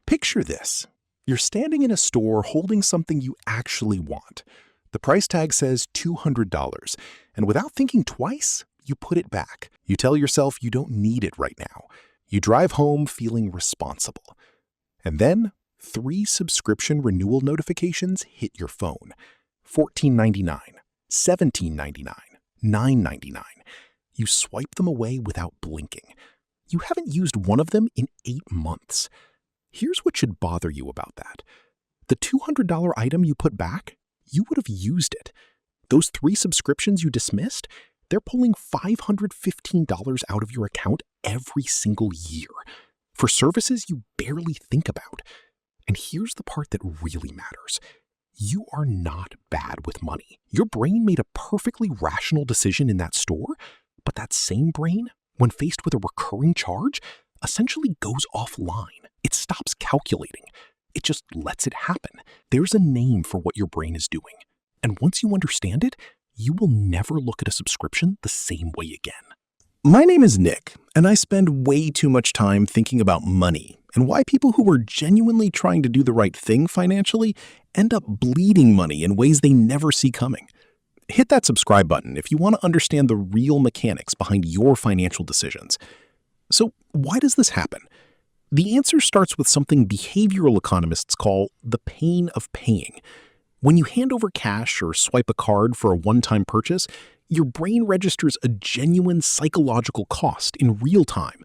Picture this. You're standing in a store holding something you actually want. The price tag says $200, and without thinking twice, you put it back. You tell yourself you don't need it right now. You drive home feeling responsible. And then 3 subscription renewal notifications hit your phone. $14.99, $17.99, $9.99. You swipe them away without blinking. You haven't used one of them in 8 months. Here's what should bother you about that. The $200 item you put back, you would have used it. Those 3 subscriptions you dismissed, they're pulling $515 out of your account every single year for services you barely think about. And here's the part that really matters. You are not bad with money. Your brain made a perfectly rational decision in that store, but that same brain, when faced with a recurring charge, essentially goes offline. It stops calculating. It just lets it happen. There's a name for what your brain is doing. And once you understand it, you will never look at a subscription the same way again. My name is Nick, and I spend way too much time thinking about money and why people who are genuinely trying to do the right thing financially end up bleeding money in ways they never see coming. Hit that subscribe button if you want to understand the real mechanics behind your financial decisions. So why does this happen? The answer starts with something behavioral economists call the pain of paying. When you hand over cash or swipe a card for a one-time purchase, your brain registers a genuine psychological cost in real time.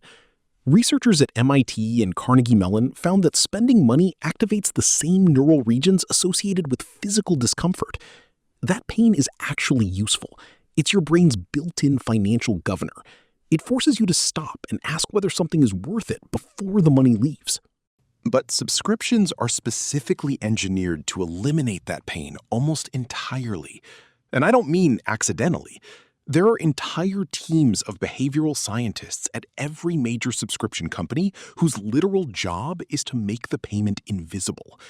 Researchers at MIT and Carnegie Mellon found that spending money activates the same neural regions associated with physical discomfort. That pain is actually useful. It's your brain's built-in financial governor. It forces you to stop and ask whether something is worth it before the money leaves. But subscriptions are specifically engineered to eliminate that pain almost entirely. And I don't mean accidentally. There are entire teams of behavioral scientists at every major subscription company whose literal job is to make the payment invisible.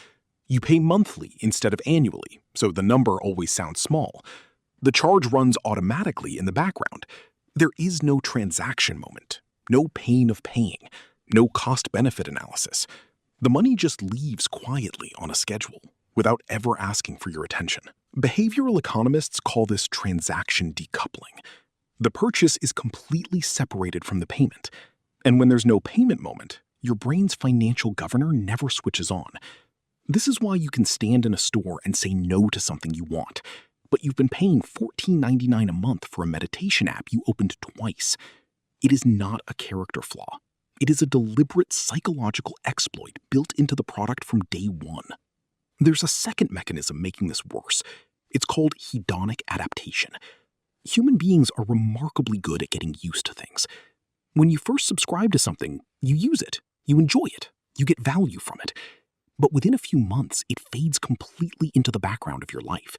You pay monthly instead of annually, so the number always sounds small. The charge runs automatically in the background. There is no transaction moment, no pain of paying, no cost-benefit analysis. The money just leaves quietly on a schedule without ever asking for your attention. Behavioral economists call this transaction decoupling. The purchase is completely separated from the payment. And when there's no payment moment, your brain's financial governor never switches on. This is why you can stand in a store and say no to something you want, but you've been paying $14.99 a month for a meditation app you opened twice. It is not a character flaw. It is a deliberate psychological exploit built into the product from day one. There's a second mechanism making this worse. It's called hedonic adaptation. Human beings are remarkably good at getting used to things. When you first subscribe to something, you use it, you enjoy it, you get value from it. But within a few months, it fades completely into the background of your life.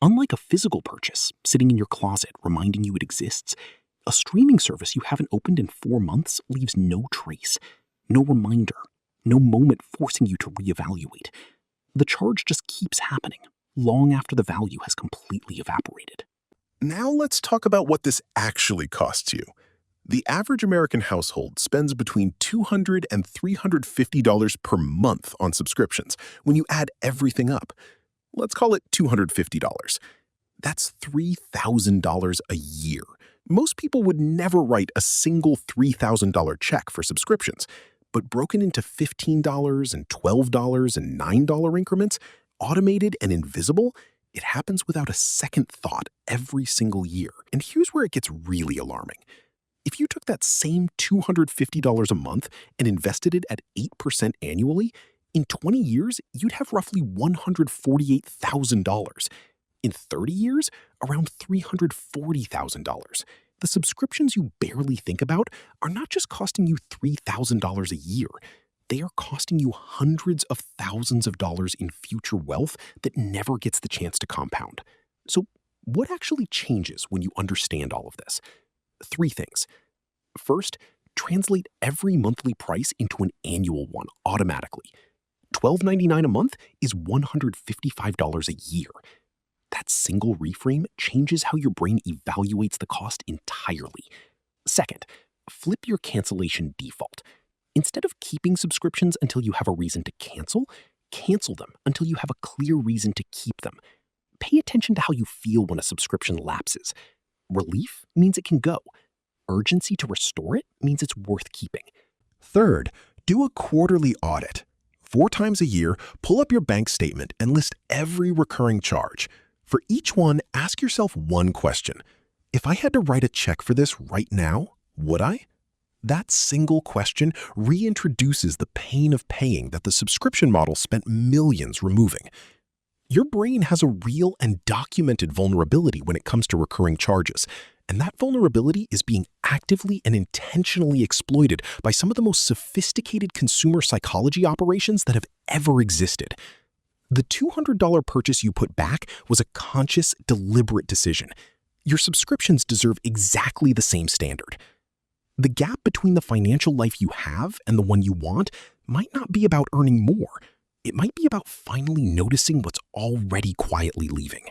Unlike a physical purchase sitting in your closet reminding you it exists, a streaming service you haven't opened in 4 months leaves no trace, no reminder, no moment forcing you to reevaluate. The charge just keeps happening, long after the value has completely evaporated. Now let's talk about what this actually costs you. The average American household spends between $200 and $350 per month on subscriptions when you add everything up. Let's call it $250. That's $3,000 a year. Most people would never write a single $3,000 check for subscriptions, but broken into $15 and $12 and $9 increments, automated and invisible, it happens without a second thought every single year. And here's where it gets really alarming. If you took that same $250 a month and invested it at 8% annually, in 20 years, you'd have roughly $148,000. In 30 years, around $340,000. The subscriptions you barely think about are not just costing you $3,000 a year. They are costing you hundreds of thousands of dollars in future wealth that never gets the chance to compound. So what actually changes when you understand all of this? 3 things. First, translate every monthly price into an annual one automatically. $12.99 a month is $155 a year. That single reframe changes how your brain evaluates the cost entirely. Second, flip your cancellation default. Instead of keeping subscriptions until you have a reason to cancel them until you have a clear reason to keep them. Pay attention to how you feel when a subscription lapses. Relief means it can go. Urgency to restore it means it's worth keeping. Third, do a quarterly audit. 4 times a year, pull up your bank statement and list every recurring charge. For each one, ask yourself one question. If I had to write a check for this right now, would I? That single question reintroduces the pain of paying that the subscription model spent millions removing. Your brain has a real and documented vulnerability when it comes to recurring charges, and that vulnerability is being actively and intentionally exploited by some of the most sophisticated consumer psychology operations that have ever existed. The $200 purchase you put back was a conscious, deliberate decision. Your subscriptions deserve exactly the same standard. The gap between the financial life you have and the one you want might not be about earning more. It might be about finally noticing what's already quietly leaving.